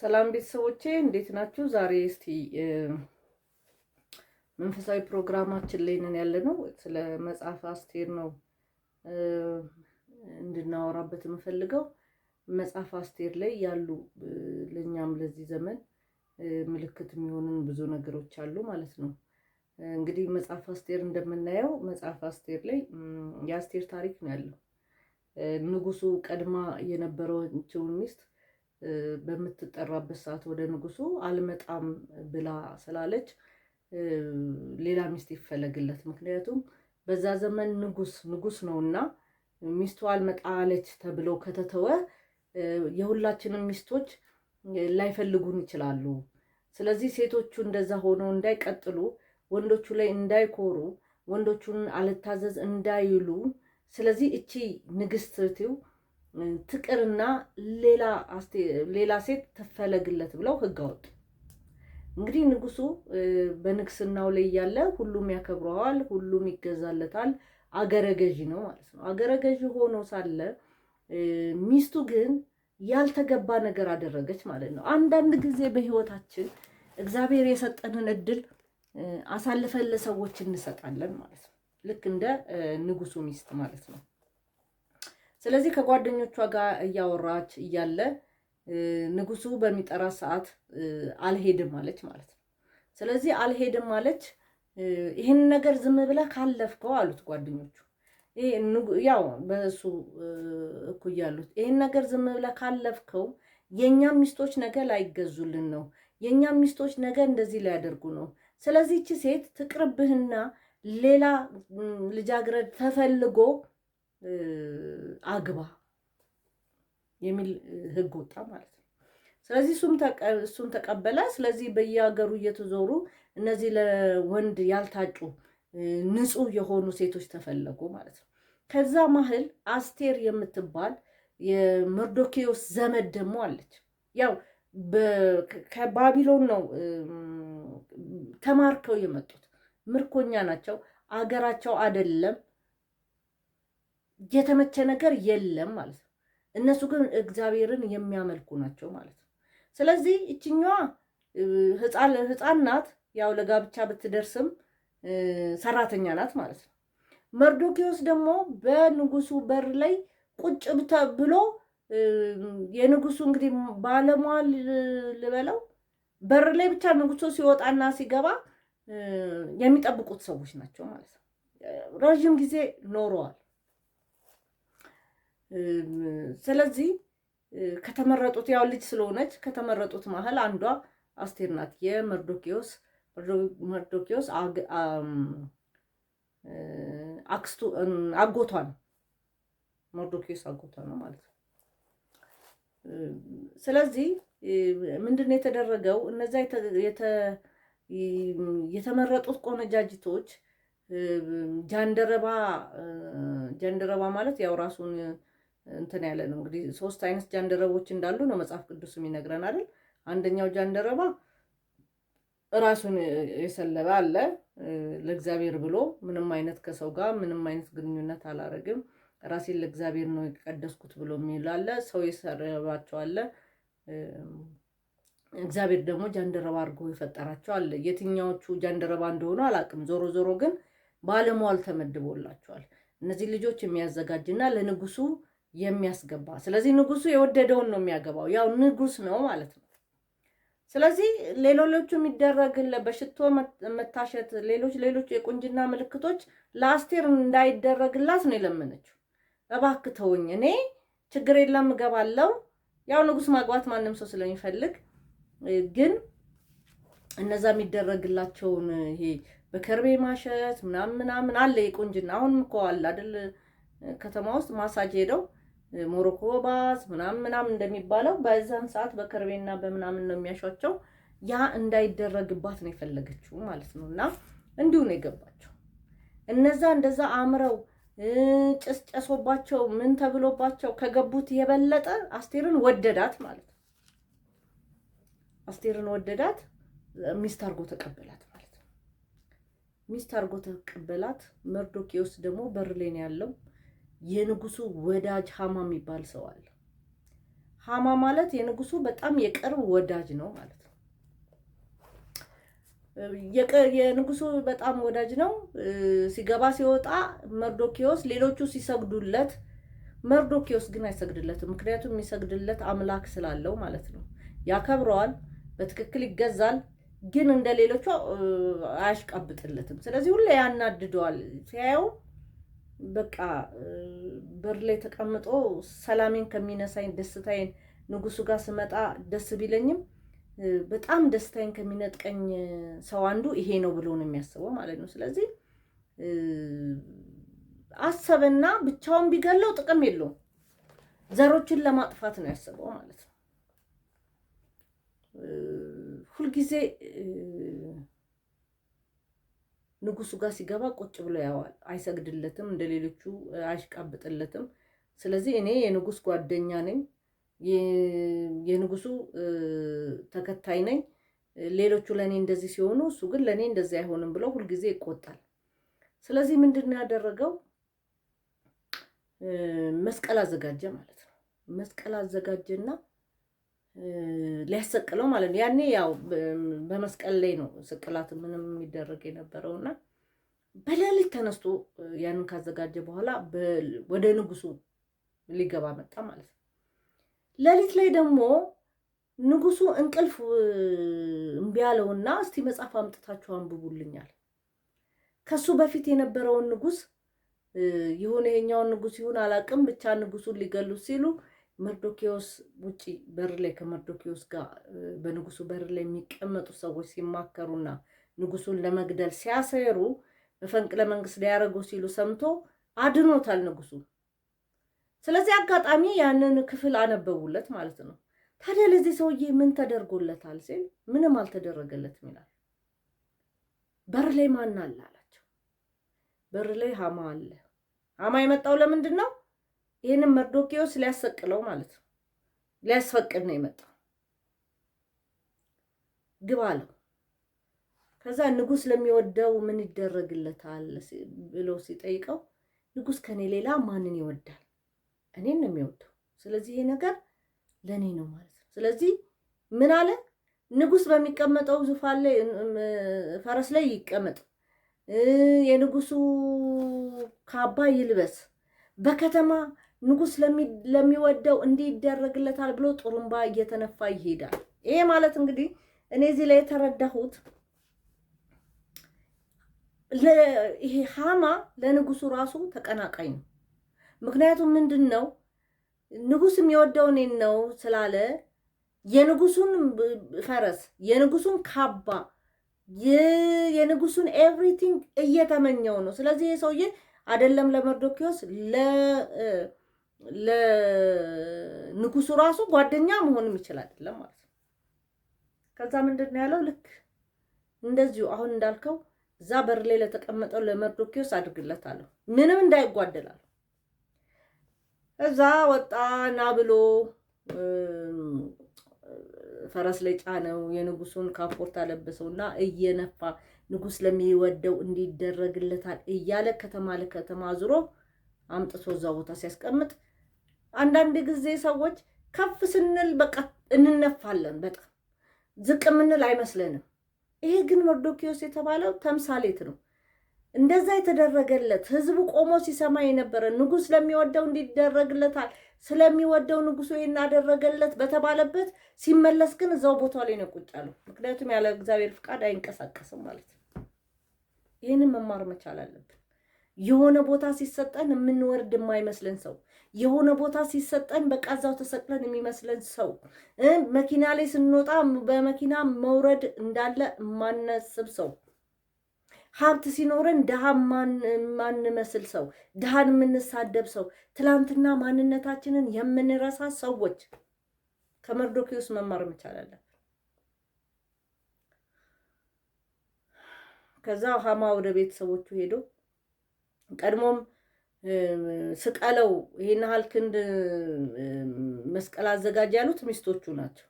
ሰላም ቤተሰቦቼ እንዴት ናችሁ? ዛሬ እስቲ መንፈሳዊ ፕሮግራማችን ላይ ነን ያለነው ስለ መጽሐፍ አስቴር ነው እንድናወራበት የምፈልገው። መጽሐፍ አስቴር ላይ ያሉ ለኛም ለዚህ ዘመን ምልክት የሚሆኑን ብዙ ነገሮች አሉ ማለት ነው። እንግዲህ መጽሐፍ አስቴር እንደምናየው መጽሐፍ አስቴር ላይ የአስቴር ታሪክ ነው ያለው። ንጉሱ ቀድማ የነበረችውን ሚስት በምትጠራበት ሰዓት ወደ ንጉሱ አልመጣም ብላ ስላለች ሌላ ሚስት ይፈለግለት። ምክንያቱም በዛ ዘመን ንጉስ ነውና ሚስቱ አልመጣለች ተብሎ ከተተወ የሁላችንም ሚስቶች ላይፈልጉን ይችላሉ። ስለዚህ ሴቶቹ እንደዛ ሆነው እንዳይቀጥሉ፣ ወንዶቹ ላይ እንዳይኮሩ፣ ወንዶቹን አልታዘዝ እንዳይሉ፣ ስለዚህ እቺ ንግስትቲው ትቅርና ሌላ ሴት ትፈለግለት ብለው ህግ አወጡ። እንግዲህ ንጉሱ በንግስናው ላይ ያለ ሁሉም ያከብረዋል፣ ሁሉም ይገዛለታል። አገረ ገዢ ነው ማለት ነው። አገረ ገዢ ሆኖ ሳለ ሚስቱ ግን ያልተገባ ነገር አደረገች ማለት ነው። አንዳንድ ጊዜ በህይወታችን እግዚአብሔር የሰጠንን እድል አሳልፈን ለሰዎች እንሰጣለን ማለት ነው። ልክ እንደ ንጉሱ ሚስት ማለት ነው። ስለዚህ ከጓደኞቿ ጋር እያወራች እያለ ንጉሱ በሚጠራ ሰዓት አልሄድም አለች ማለት ነው። ስለዚህ አልሄድም አለች። ይህን ነገር ዝም ብለህ ካለፍከው አሉት ጓደኞቹ፣ ያው በእሱ እኩል ያሉት፣ ይህን ነገር ዝም ብለህ ካለፍከው የእኛም ሚስቶች ነገ ላይገዙልን ነው፣ የእኛም ሚስቶች ነገ እንደዚህ ሊያደርጉ ነው። ስለዚህ እቺ ሴት ትቅርብህና ሌላ ልጃገረድ ተፈልጎ አግባ የሚል ህግ ወጣ ማለት ነው። ስለዚህ እሱም ተቀበለ። ስለዚህ በየሀገሩ እየተዞሩ እነዚህ ለወንድ ያልታጩ ንጹህ የሆኑ ሴቶች ተፈለጉ ማለት ነው። ከዛ መሀል አስቴር የምትባል የመርዶኪዮስ ዘመድ ደግሞ አለች። ያው ከባቢሎን ነው ተማርከው የመጡት፣ ምርኮኛ ናቸው። አገራቸው አይደለም፣ የተመቸ ነገር የለም ማለት ነው። እነሱ ግን እግዚአብሔርን የሚያመልኩ ናቸው ማለት ነው። ስለዚህ እችኛዋ ህፃን ናት፣ ያው ለጋብቻ ብትደርስም ሰራተኛ ናት ማለት ነው። መርዶኪዮስ ደግሞ በንጉሱ በር ላይ ቁጭ ብሎ የንጉሱ እንግዲህ ባለሟል ልበለው በር ላይ ብቻ ንጉሱ ሲወጣና ሲገባ የሚጠብቁት ሰዎች ናቸው ማለት ነው። ረዥም ጊዜ ኖረዋል። ስለዚህ ከተመረጡት ያው ልጅ ስለሆነች ከተመረጡት መሀል አንዷ አስቴር ናት። የመርዶኪዮስ አክስቱ አጎቷ ነው። መርዶኪዮስ አጎቷ ነው ማለት ነው። ስለዚህ ምንድነው የተደረገው? እነዛ የተመረጡት ቆነጃጅቶች ጃንደረባ ማለት ያው ራሱን እንትን ያለ ነው። እንግዲህ 3 አይነት ጃንደረቦች እንዳሉ ነው መጽሐፍ ቅዱስ የሚነግረን አይደል? አንደኛው ጃንደረባ ራሱን የሰለበ አለ። ለእግዚአብሔር ብሎ ምንም አይነት ከሰው ጋር ምንም አይነት ግንኙነት አላረግም፣ ራሴን ለእግዚአብሔር ነው የቀደስኩት ብሎ የሚል አለ። ሰው የሰረባቸው አለ። እግዚአብሔር ደግሞ ጃንደረባ አድርጎ የፈጠራቸው አለ። የትኛዎቹ ጃንደረባ እንደሆኑ አላውቅም። ዞሮ ግን ባለሟል ተመድቦላቸዋል። እነዚህ ልጆች የሚያዘጋጅና ለንጉሱ የሚያስገባ። ስለዚህ ንጉሱ የወደደውን ነው የሚያገባው፣ ያው ንጉስ ነው ማለት ነው። ስለዚህ ሌሎቹ የሚደረግለት በሽቶ መታሸት፣ ሌሎች የቁንጅና ምልክቶች ለአስቴር እንዳይደረግላት ነው የለመነችው። እባክህ ተውኝ፣ እኔ ችግር የለም እገባለሁ። ያው ንጉስ ማግባት ማንም ሰው ስለሚፈልግ ግን እነዛ የሚደረግላቸውን ይሄ በከርቤ ማሸት ምናምን አለ የቁንጅና። አሁን እኮ አለ አይደል ከተማ ውስጥ ማሳጅ ሄደው ሞሮኮ ባዝ ምናምን እንደሚባለው በዛን ሰዓት በከርቤና በምናምን ነው የሚያሿቸው። ያ እንዳይደረግባት ነው የፈለገችው ማለት ነው። እና እንዲሁ ነው የገባቸው። እነዛ እንደዛ አምረው ጭስ ጨሶባቸው ምን ተብሎባቸው ከገቡት የበለጠ አስቴርን ወደዳት ማለት ነው። አስቴርን ወደዳት፣ ሚስት አድርጎ ተቀበላት ማለት ነው። ሚስት አድርጎ ተቀበላት። መርዶኪዮስ ደግሞ በር ላይ ነው ያለው። የንጉሱ ወዳጅ ሃማ የሚባል ሰው አለ። ሃማ ማለት የንጉሱ በጣም የቅርብ ወዳጅ ነው ማለት ነው። የንጉሱ በጣም ወዳጅ ነው። ሲገባ ሲወጣ መርዶኪዮስ ሌሎቹ ሲሰግዱለት፣ መርዶኪዮስ ግን አይሰግድለትም። ምክንያቱም የሚሰግድለት አምላክ ስላለው ማለት ነው። ያከብረዋል፣ በትክክል ይገዛል፣ ግን እንደ ሌሎቹ አያሽቃብጥለትም። ስለዚህ ሁሌ ያናድደዋል። ሲያየው በቃ በር ላይ ተቀምጦ ሰላሜን ከሚነሳኝ ደስታዬን ንጉሱ ጋር ስመጣ ደስ ቢለኝም በጣም ደስታዬን ከሚነጥቀኝ ሰው አንዱ ይሄ ነው ብሎ ነው የሚያስበው ማለት ነው። ስለዚህ አሰበና ብቻውን ቢገለው ጥቅም የለውም፣ ዘሮችን ለማጥፋት ነው ያሰበው ማለት ነው። ሁልጊዜ ንጉሱ ጋር ሲገባ ቁጭ ብሎ ያዋል፣ አይሰግድለትም፣ እንደሌሎቹ አይሽቃብጥለትም። ስለዚህ እኔ የንጉስ ጓደኛ ነኝ፣ የንጉሱ ተከታይ ነኝ፣ ሌሎቹ ለኔ እንደዚህ ሲሆኑ እሱ ግን ለኔ እንደዚህ አይሆንም ብሎ ሁልጊዜ ይቆጣል። ስለዚህ ምንድነው ያደረገው? መስቀል አዘጋጀ ማለት ነው። መስቀል አዘጋጀና ሊያሰቅለው ማለት ነው። ያኔ ያው በመስቀል ላይ ነው ስቅላት ምንም የሚደረግ የነበረውና በሌሊት ተነስቶ ያንን ካዘጋጀ በኋላ ወደ ንጉሱ ሊገባ መጣ ማለት ነው። ሌሊት ላይ ደግሞ ንጉሱ እንቅልፍ እምቢ አለውና እስቲ መጽሐፍ አምጥታችሁ አንብቡልኛል። ከሱ በፊት የነበረውን ንጉስ ይሁን ይሄኛውን ንጉስ ይሁን አላቅም፣ ብቻ ንጉሱን ሊገሉት ሲሉ መርዶኪዮስ ውጪ በር ላይ ከመርዶኪዮስ ጋር በንጉሱ በር ላይ የሚቀመጡ ሰዎች ሲማከሩና ንጉሱን ለመግደል ሲያሰሩ በፈንቅለ መንግስት ሊያረጉ ሲሉ ሰምቶ አድኖታል ንጉሱ። ስለዚህ አጋጣሚ ያንን ክፍል አነበቡለት ማለት ነው። ታዲያ ለዚህ ሰውዬ ምን ተደርጎለታል ሲል ምንም አልተደረገለትም ይላል። በር ላይ ማን አለ አላቸው። በር ላይ ሃማ አለ። ሃማ የመጣው ለምንድን ነው? ይሄንን መርዶኪዮስ ሊያሰቅለው ማለት ነው። ሊያስፈቅድ ነው የመጣው። ግባ አለው። ከዛ ንጉስ ለሚወደው ምን ይደረግለታል ብሎ ሲጠይቀው ንጉስ ከኔ ሌላ ማንን ይወዳል? እኔን ነው የሚወደው። ስለዚህ ይሄ ነገር ለኔ ነው ማለት ነው። ስለዚህ ምን አለ? ንጉስ በሚቀመጠው ዙፋን ላይ ፈረስ ላይ ይቀመጥ፣ የንጉሱ ካባ ይልበስ፣ በከተማ ንጉስ ለሚወደው እንዲህ ይደረግለታል ብሎ ጥሩምባ እየተነፋ ይሄዳል። ይሄ ማለት እንግዲህ እኔ እዚህ ላይ የተረዳሁት ይሄ ሃማ ለንጉሱ ራሱ ተቀናቃኝ ነው። ምክንያቱም ምንድነው ንጉስ የሚወደው እኔን ነው ስላለ የንጉሱን ፈረስ፣ የንጉሱን ካባ፣ የንጉሱን ኤቭሪቲንግ እየተመኘው ነው። ስለዚህ ይሄ ሰውዬ አይደለም ለመርዶኪዮስ ለንጉሱ ራሱ ጓደኛ መሆንም ይችላል አይደለም ማለት ነው። ከዛ ምንድነው ያለው? ልክ እንደዚሁ አሁን እንዳልከው እዛ በር ላይ ለተቀመጠው ለመርዶኪዮስ አድርግለታለሁ፣ ምንም እንዳይጓደላል። እዛ ወጣና ብሎ ፈረስ ላይ ጫነው፣ የንጉሱን ካፖርት አለበሰውና እየነፋ ንጉስ ለሚወደው እንዲደረግለታል እያለ ከተማ ለከተማ ዙሮ አምጥቶ እዛ ቦታ ሲያስቀምጥ፣ አንዳንድ ጊዜ ሰዎች ከፍ ስንል በቃ እንነፋለን፣ በጣም ዝቅ ምንል አይመስለንም። ይሄ ግን መርዶኪዮስ የተባለው ተምሳሌት ነው። እንደዛ የተደረገለት ህዝቡ ቆሞ ሲሰማ የነበረ ንጉስ ለሚወደው እንዲደረግለታል ስለሚወደው ንጉሱ ይሄን አደረገለት በተባለበት ሲመለስ ግን እዛው ቦታው ላይ ነው ቁጭ ያለው። ምክንያቱም ያለ እግዚአብሔር ፍቃድ አይንቀሳቀስም ማለት ነው። ይሄንን መማር መቻል አለብን። የሆነ ቦታ ሲሰጠን የምንወርድ የማይመስለን ሰው፣ የሆነ ቦታ ሲሰጠን በቃ እዛው ተሰቅለን የሚመስለን ሰው፣ መኪና ላይ ስንወጣ በመኪና መውረድ እንዳለ የማናስብ ሰው፣ ሀብት ሲኖረን ድሃ ማንመስል ሰው፣ ድሃን የምንሳደብ ሰው፣ ትላንትና ማንነታችንን የምንረሳ ሰዎች ከመርዶኪዮስ መማር መቻል አለብን። ከዛ ሃማ ወደ ቤተሰቦቹ ሄዶ ቀድሞም ስቀለው ይሄን ያህል ክንድ መስቀል አዘጋጅ ያሉት ሚስቶቹ ናቸው።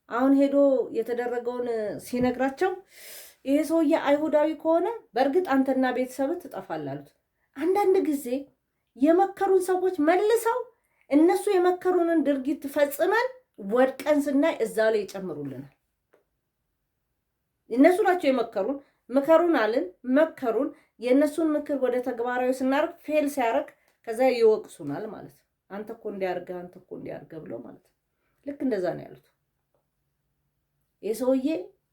አሁን ሄዶ የተደረገውን ሲነግራቸው ይሄ ሰውዬ አይሁዳዊ ከሆነ በእርግጥ አንተና ቤተሰብህ ትጠፋላሉት። አንዳንድ ጊዜ የመከሩን ሰዎች መልሰው እነሱ የመከሩንን ድርጊት ፈጽመን ወድቀን ስናይ እዛ ላይ ይጨምሩልናል። እነሱ ናቸው የመከሩን፣ ምከሩን አልን፣ መከሩን። የእነሱን ምክር ወደ ተግባራዊ ስናርግ ፌል ሲያረግ ከዛ ይወቅሱናል ማለት ነው። አንተ እኮ እንዲያርገ አንተ እኮ እንዲያርገ ብለው ማለት ነው። ልክ እንደዛ ነው ያሉት። የሰውዬ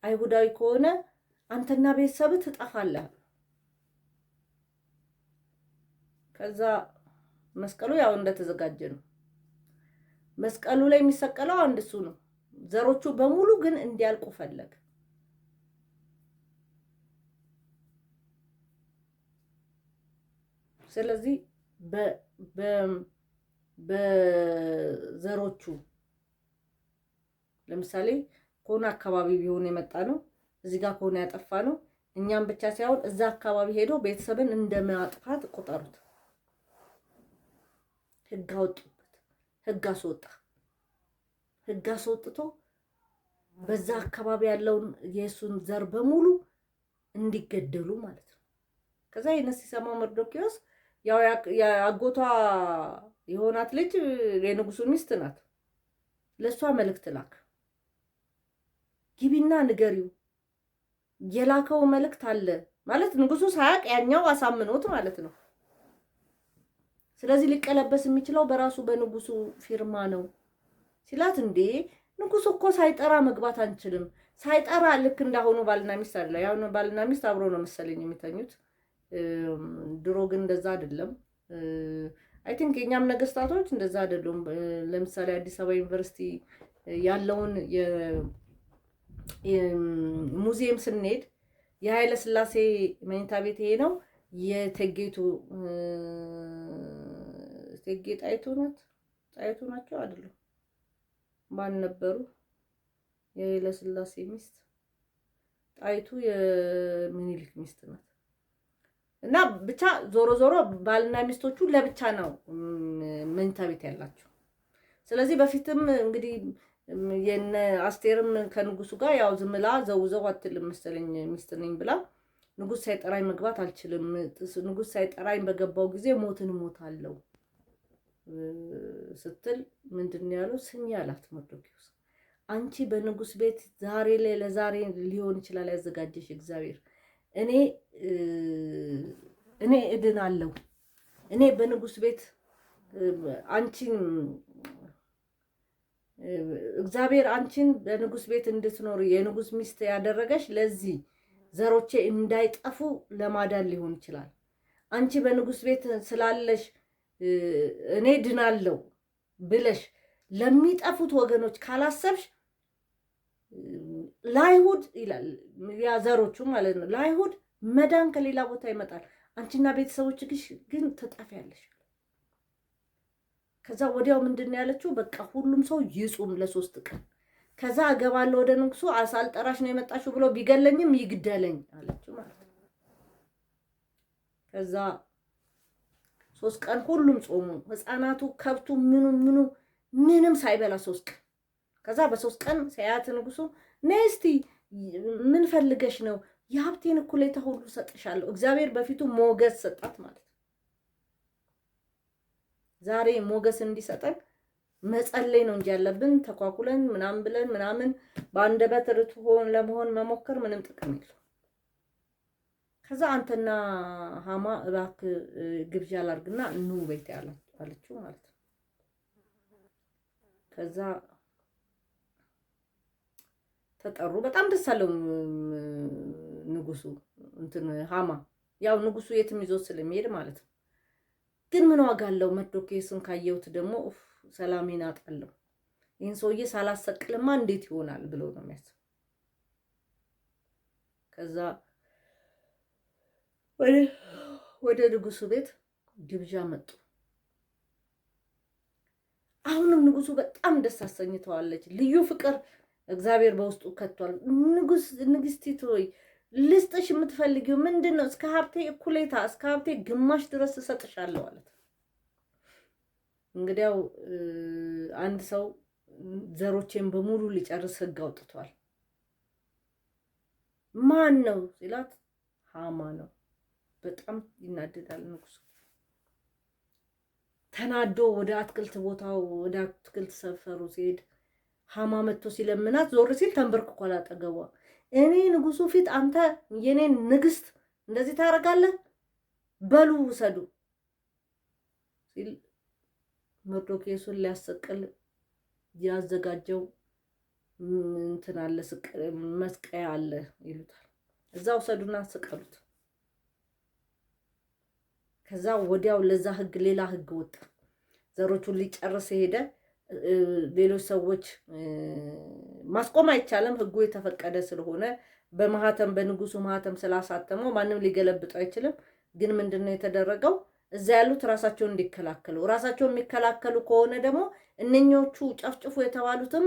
አይሁዳዊ ከሆነ አንተና ቤተሰብ ትጠፋለህ። ከዛ መስቀሉ ያው እንደተዘጋጀ ነው። መስቀሉ ላይ የሚሰቀለው አንድ እሱ ነው። ዘሮቹ በሙሉ ግን እንዲያልቁ ፈለገ። ስለዚህ በዘሮቹ ለምሳሌ ከሆነ አካባቢ ቢሆን የመጣ ነው፣ እዚህ ጋር ከሆነ ያጠፋ ነው። እኛም ብቻ ሳይሆን እዛ አካባቢ ሄዶ ቤተሰብን እንደማጥፋት ቁጠሩት። ህግ አወጡበት፣ ህግ አስወጣ። ህግ አስወጥቶ በዛ አካባቢ ያለውን የሱን ዘር በሙሉ እንዲገደሉ ማለት ነው። ከዛ ይነስ ሲሰማው መርዶክዮስ ያው ያጎቷ የሆናት ልጅ የንጉሱ ሚስት ናት። ለሷ መልእክት ላክ፣ ግቢና ንገሪው የላከው መልእክት አለ ማለት ንጉሱ ሳያቅ ያኛው አሳምኖት ማለት ነው። ስለዚህ ሊቀለበስ የሚችለው በራሱ በንጉሱ ፊርማ ነው ሲላት፣ እንዴ ንጉሱ እኮ ሳይጠራ መግባት አንችልም። ሳይጠራ ልክ እንዳሆኑ ባልና ሚስት አይደለ? ያው ባልና ሚስት አብሮ ነው መሰለኝ የሚተኙት። ድሮ ግን እንደዛ አይደለም። አይ ቲንክ የኛም ነገስታቶች እንደዛ አይደሉም። ለምሳሌ አዲስ አበባ ዩኒቨርሲቲ ያለውን ሙዚየም ስንሄድ የኃይለ ሥላሴ መኝታ ቤት ይሄ ነው። የቴጌቱ ቴጌ ጣይቱ ናት። ጣይቱ ናቸው አይደለም? ማን ነበሩ? የኃይለ ሥላሴ ሚስት ጣይቱ የሚኒሊክ ሚስት ናት። እና ብቻ ዞሮ ዞሮ ባልና ሚስቶቹ ለብቻ ነው መኝታ ቤት ያላቸው። ስለዚህ በፊትም እንግዲህ የነ አስቴርም ከንጉሱ ጋር ያው ዝምላ ዘውዘው አትልም መሰለኝ ሚስት ነኝ ብላ ንጉስ ሳይጠራኝ መግባት አልችልም፣ ንጉስ ሳይጠራኝ በገባው ጊዜ ሞትን ሞታለሁ ስትል ምንድን ነው ያለው? ስሚ አላት መርዶክዮስ፣ አንቺ በንጉስ ቤት ዛሬ ላይ ለዛሬ ሊሆን ይችላል ያዘጋጀሽ እግዚአብሔር፣ እኔ እድናለሁ። እኔ በንጉስ ቤት አንቺን እግዚአብሔር አንቺን በንጉስ ቤት እንድትኖር የንጉስ ሚስት ያደረገሽ ለዚህ ዘሮቼ እንዳይጠፉ ለማዳን ሊሆን ይችላል። አንቺ በንጉስ ቤት ስላለሽ እኔ ድናለሁ ብለሽ ለሚጠፉት ወገኖች ካላሰብሽ ለአይሁድ ይላል ያ ዘሮቹ ማለት ነው፣ ለአይሁድ መዳን ከሌላ ቦታ ይመጣል፣ አንቺና ቤተሰቦች ግን ትጠፊያለሽ። ከዛ ወዲያው ምንድን ያለችው? በቃ ሁሉም ሰው ይጹም ለ3 ቀን፣ ከዛ እገባለሁ ወደ ንጉሱ፣ አሳልጠራሽ ነው የመጣሽው ብሎ ቢገለኝም ይግደለኝ አለችው ማለት ነው። ከዛ 3 ቀን ሁሉም ጾሙ፣ ህፃናቱ፣ ከብቱ፣ ምንም ሳይበላ 3 ቀን። ከዛ በ3 ቀን ሲያያት ንጉሱ ነይ እስቲ ምን ፈልገሽ ነው? የሀብቴን እኩሌታ ሁሉ ሰጥሻለሁ። እግዚአብሔር በፊቱ ሞገስ ሰጣት ማለት ነው። ዛሬ ሞገስ እንዲሰጠን መጸለይ ነው እንጂ ያለብን ተኳኩለን ምናምን ብለን ምናምን በአንደበት ርቱዕ ለመሆን መሞከር ምንም ጥቅም የለው። ከዛ አንተና ሃማ እባክህ ግብዣ ላድርግና ኑ ቤት አለችው ማለት ነው። ከዛ ተጠሩ። በጣም ደስ አለው ንጉሱ እንትን ሃማ፣ ያው ንጉሱ የትም ይዞት ስለሚሄድ ማለት ነው። ግን ምን ዋጋ አለው? መርዶክዮስን ካየሁት ደግሞ ሰላሜን አጣለሁ፣ ይህን ሰውዬ ሳላሰቅልማ እንዴት ይሆናል ብሎ ነው የሚያስበው። ከዛ ወደ ንጉሱ ቤት ግብዣ መጡ። አሁንም ንጉሱ በጣም ደስ አሰኝተዋለች። ልዩ ፍቅር እግዚአብሔር በውስጡ ከቷል። ንግስቲት ሆይ ልስጥሽ የምትፈልጊው ምንድን ነው? እስከ ሀብቴ እኩሌታ፣ እስከ ሀብቴ ግማሽ ድረስ እሰጥሻለሁ ማለት ነው። እንግዲያው አንድ ሰው ዘሮቼን በሙሉ ሊጨርስ ህግ አውጥቷል። ማን ነው ሲላት ሃማ ነው። በጣም ይናደዳል ንጉሱ። ተናዶ ወደ አትክልት ቦታው ወደ አትክልት ሰፈሩ ሲሄድ ሃማ መጥቶ ሲለምናት ዞር ሲል ተንበርክኳል አጠገቧ። እኔ ንጉሱ ፊት አንተ የኔን ንግስት እንደዚህ ታደርጋለህ? በሉ ውሰዱ ሲል መርዶክዮስን ሊያሰቅል ያዘጋጀው እንትን አለ፣ መስቀያ አለ ይሉታል። እዛ ውሰዱና ስቀሉት። ከዛ ወዲያው ለዛ ህግ ሌላ ህግ ወጣ። ዘሮቹን ሊጨርስ ሄደ። ሌሎች ሰዎች ማስቆም አይቻልም፣ ህጉ የተፈቀደ ስለሆነ በማህተም በንጉሱ ማህተም ስላሳተመው ማንም ሊገለብጠው አይችልም። ግን ምንድነው የተደረገው? እዛ ያሉት ራሳቸውን እንዲከላከሉ፣ ራሳቸውን የሚከላከሉ ከሆነ ደግሞ እነኞቹ ጨፍጭፉ የተባሉትም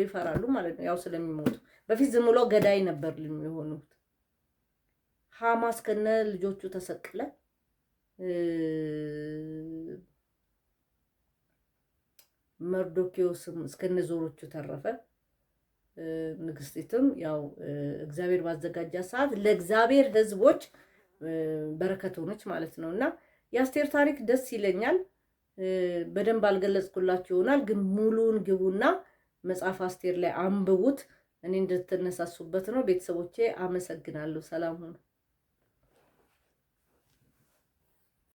ይፈራሉ ማለት ነው፣ ያው ስለሚሞቱ። በፊት ዝም ብሎ ገዳይ ነበር የሆኑት። ሃማ ከነ ልጆቹ ተሰቀለ። መርዶክዮስም እስከነ ዞሮቹ ተረፈ። ንግስቲቱም ያው እግዚአብሔር ባዘጋጃ ሰዓት ለእግዚአብሔር ህዝቦች በረከት ሆነች ማለት ነው። እና የአስቴር ታሪክ ደስ ይለኛል። በደንብ አልገለጽኩላችሁ ይሆናል፣ ግን ሙሉን ግቡና መጽሐፍ አስቴር ላይ አንብቡት። እኔ እንድትነሳሱበት ነው። ቤተሰቦቼ አመሰግናለሁ። ሰላም ሁኑ።